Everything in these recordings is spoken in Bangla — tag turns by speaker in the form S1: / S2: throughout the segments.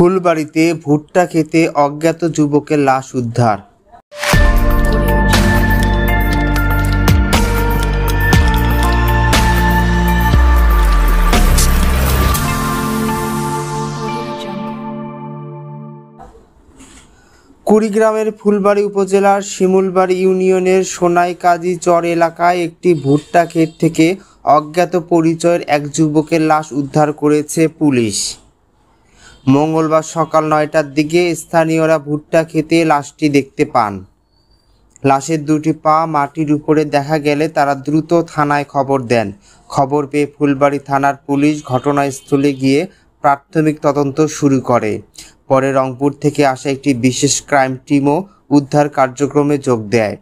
S1: ফুলবাড়ীতে ভুট্টা খেতে অজ্ঞাত যুবকের লাশ উদ্ধার। কুড়িগ্রামের ফুলবাড়ী উপজেলার শিমুলবাড়ী ইউনিয়নের সোনাইকাজী চর এলাকায় একটি ভুট্টা ক্ষেত থেকে অজ্ঞাত পরিচয়ের এক যুবকের লাশ উদ্ধার করেছে পুলিশ। মঙ্গলবার সকাল ৯টার দিকে স্থানীয়রা ভুট্টা খেতে লাশটি দেখতে পান। লাশের দুটি পা মাটির উপরে দেখা গেলে তারা দ্রুত থানায় খবর দেন। খবর পেয়ে ফুলবাড়ী থানার পুলিশ ঘটনাস্থলে গিয়ে প্রাথমিক তদন্ত শুরু করে। পরে রংপুর থেকে আসা একটি বিশেষ ক্রাইম টিমও উদ্ধার কার্যক্রমে যোগ দেয়।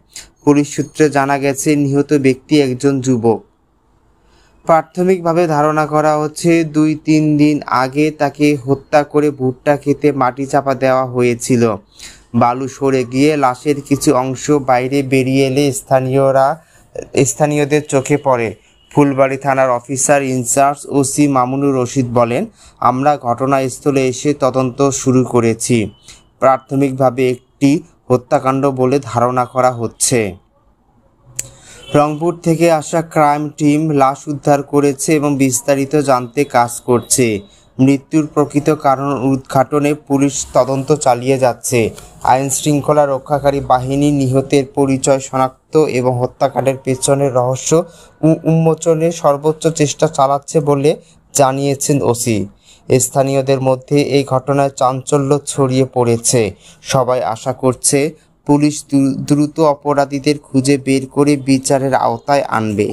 S1: পুলিশ সূত্রে জানা গেছে, নিহত ব্যক্তি একজন যুবক। প্রাথমিকভাবে ধারণা করা হচ্ছে ২-৩ দিন আগে তাকে হত্যা করে ভুট্টা খেতে মাটি চাপা দেওয়া হয়েছিল। বালু সরে গিয়ে লাশের কিছু অংশ বাইরে বেরিয়ে এলে স্থানীয়দের চোখে পড়ে। ফুলবাড়ী থানার officer in charge OC Mamunur Rashid বলেন, আমরা ঘটনাস্থলে এসে তদন্ত শুরু করেছি। প্রাথমিকভাবে একটি হত্যাকাণ্ড বলে ধারণা করা হচ্ছে। রংপুর থেকে আসা ক্রাইম টিম লাশ উদ্ধার করেছে এবং বিস্তারিত জানতে কাজ করছে। মৃত্যুর প্রকৃত কারণ উদ্ঘাটনে পুলিশ তদন্ত চালিয়ে যাচ্ছে। আইন শৃঙ্খলা রক্ষাকারী বাহিনী নিহতের পরিচয় শনাক্ত এবং হত্যাকাণ্ডের পেছনের রহস্য উন্মোচনে সর্বোচ্চ চেষ্টা চালাচ্ছে বলে জানিয়েছেন ওসি। স্থানীয়দের মধ্যে এই ঘটনায় চাঞ্চল্য ছড়িয়ে পড়েছে। সবাই আশা করছে পুলিশ দ্রুত অপরাধীদের খুঁজে বের করে বিচারের আওতায় আনবে।